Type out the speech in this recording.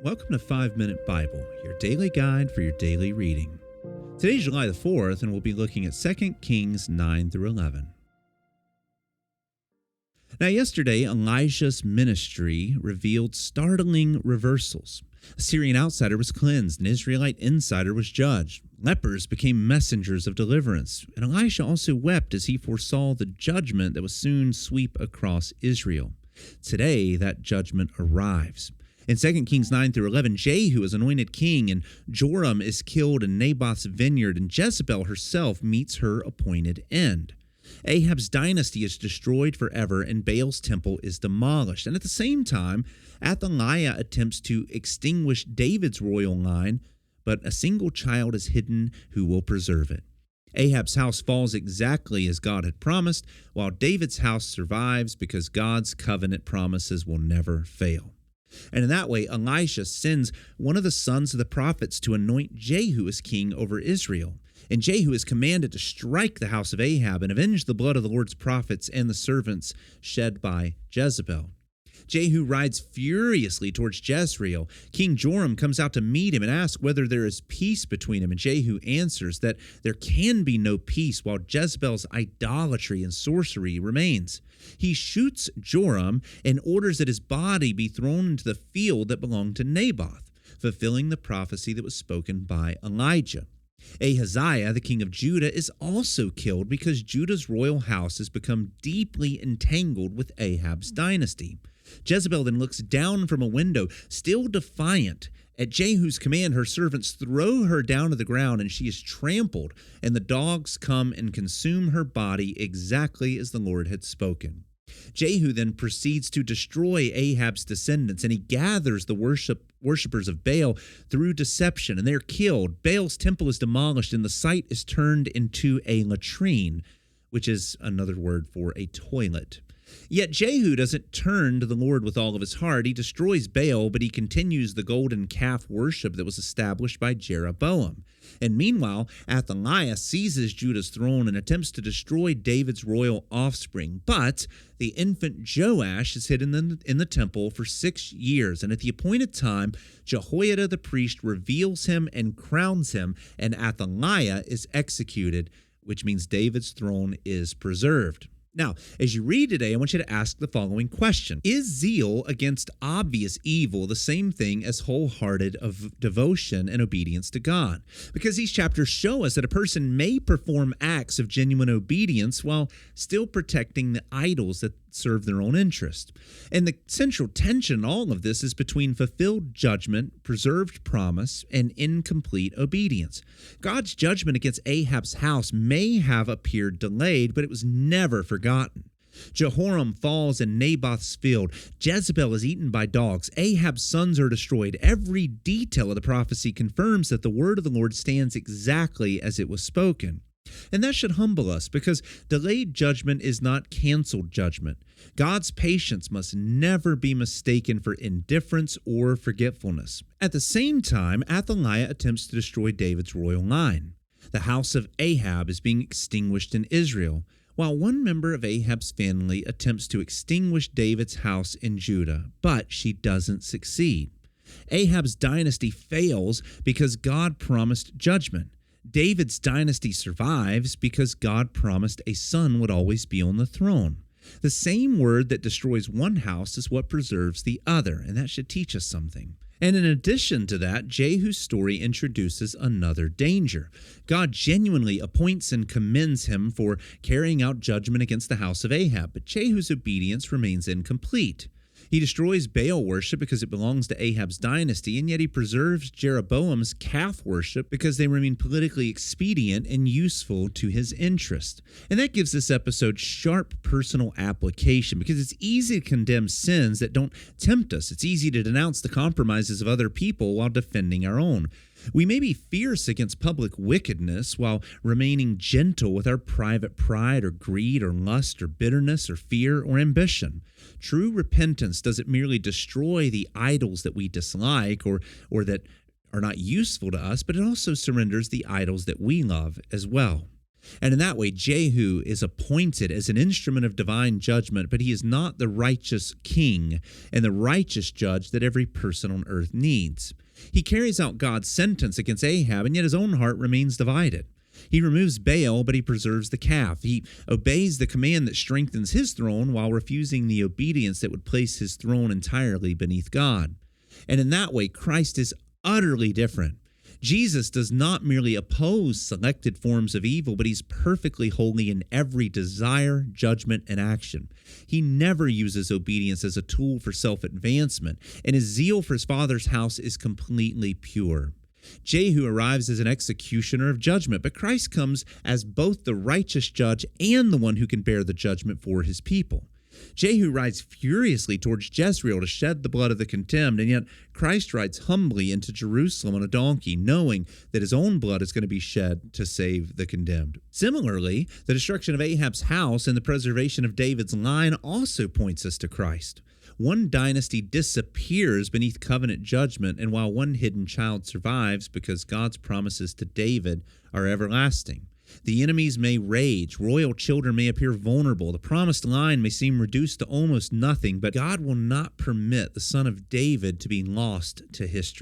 Welcome to 5 Minute Bible, your daily guide for your daily reading. Today's July the 4th, and we'll be looking at 2 Kings 9 through 11. Now, yesterday, Elijah's ministry revealed startling reversals. A Syrian outsider was cleansed, an Israelite insider was judged. Lepers became messengers of deliverance, and Elisha also wept as he foresaw the judgment that would soon sweep across Israel. Today, that judgment arrives. In 2 Kings 9 through 11, Jehu is anointed king, and Joram is killed in Naboth's vineyard, and Jezebel herself meets her appointed end. Ahab's dynasty is destroyed forever, and Baal's temple is demolished. And at the same time, Athaliah attempts to extinguish David's royal line, but a single child is hidden who will preserve it. Ahab's house falls exactly as God had promised, while David's house survives because God's covenant promises will never fail. And in that way, Elisha sends one of the sons of the prophets to anoint Jehu as king over Israel. And Jehu is commanded to strike the house of Ahab and avenge the blood of the Lord's prophets and the servants shed by Jezebel. Jehu rides furiously towards Jezreel. King Joram comes out to meet him and asks whether there is peace between him, and Jehu answers that there can be no peace while Jezebel's idolatry and sorcery remains. He shoots Joram and orders that his body be thrown into the field that belonged to Naboth, fulfilling the prophecy that was spoken by Elijah. Ahaziah, the king of Judah, is also killed because Judah's royal house has become deeply entangled with Ahab's dynasty. Jezebel then looks down from a window, still defiant. At Jehu's command, her servants throw her down to the ground, and she is trampled, and the dogs come and consume her body exactly as the Lord had spoken. Jehu then proceeds to destroy Ahab's descendants, and he gathers the worshippers of Baal through deception, and they are killed. Baal's temple is demolished, and the site is turned into a latrine, which is another word for a toilet. Yet Jehu doesn't turn to the Lord with all of his heart. He destroys Baal, but he continues the golden calf worship that was established by Jeroboam. And meanwhile, Athaliah seizes Judah's throne and attempts to destroy David's royal offspring. But the infant Joash is hidden in the temple for 6 years. And at the appointed time, Jehoiada the priest reveals him and crowns him, and Athaliah is executed, which means David's throne is preserved. Now, as you read today, I want you to ask the following question. Is zeal against obvious evil the same thing as wholehearted of devotion and obedience to God? Because these chapters show us that a person may perform acts of genuine obedience while still protecting the idols that serve their own interest. And the central tension in all of this is between fulfilled judgment, preserved promise, and incomplete obedience. God's judgment against Ahab's house may have appeared delayed, but it was never forgotten. Jehoram falls in Naboth's field. Jezebel is eaten by dogs. Ahab's sons are destroyed. Every detail of the prophecy confirms that the word of the Lord stands exactly as it was spoken. And that should humble us, because delayed judgment is not canceled judgment. God's patience must never be mistaken for indifference or forgetfulness. At the same time, Athaliah attempts to destroy David's royal line. The house of Ahab is being extinguished in Israel, while one member of Ahab's family attempts to extinguish David's house in Judah, but she doesn't succeed. Ahab's dynasty fails because God promised judgment. David's dynasty survives because God promised a son would always be on the throne. The same word that destroys one house is what preserves the other, and that should teach us something. And in addition to that, Jehu's story introduces another danger. God genuinely appoints and commends him for carrying out judgment against the house of Ahab, but Jehu's obedience remains incomplete. He destroys Baal worship because it belongs to Ahab's dynasty, and yet he preserves Jeroboam's calf worship because they remain politically expedient and useful to his interest. And that gives this episode sharp personal application, because it's easy to condemn sins that don't tempt us. It's easy to denounce the compromises of other people while defending our own. We may be fierce against public wickedness while remaining gentle with our private pride or greed or lust or bitterness or fear or ambition. True repentance doesn't merely destroy the idols that we dislike or that are not useful to us, but it also surrenders the idols that we love as well. And in that way, Jehu is appointed as an instrument of divine judgment, but he is not the righteous king and the righteous judge that every person on earth needs. He carries out God's sentence against Ahab, and yet his own heart remains divided. He removes Baal, but he preserves the calf. He obeys the command that strengthens his throne while refusing the obedience that would place his throne entirely beneath God. And in that way, Christ is utterly different. Jesus does not merely oppose selected forms of evil, but he's perfectly holy in every desire, judgment, and action. He never uses obedience as a tool for self-advancement, and his zeal for his Father's house is completely pure. Jehu arrives as an executioner of judgment, but Christ comes as both the righteous judge and the one who can bear the judgment for his people. Jehu rides furiously towards Jezreel to shed the blood of the condemned, and yet Christ rides humbly into Jerusalem on a donkey, knowing that his own blood is going to be shed to save the condemned. Similarly, the destruction of Ahab's house and the preservation of David's line also points us to Christ. One dynasty disappears beneath covenant judgment, and while one hidden child survives because God's promises to David are everlasting. The enemies may rage, royal children may appear vulnerable, the promised line may seem reduced to almost nothing, but God will not permit the son of David to be lost to history.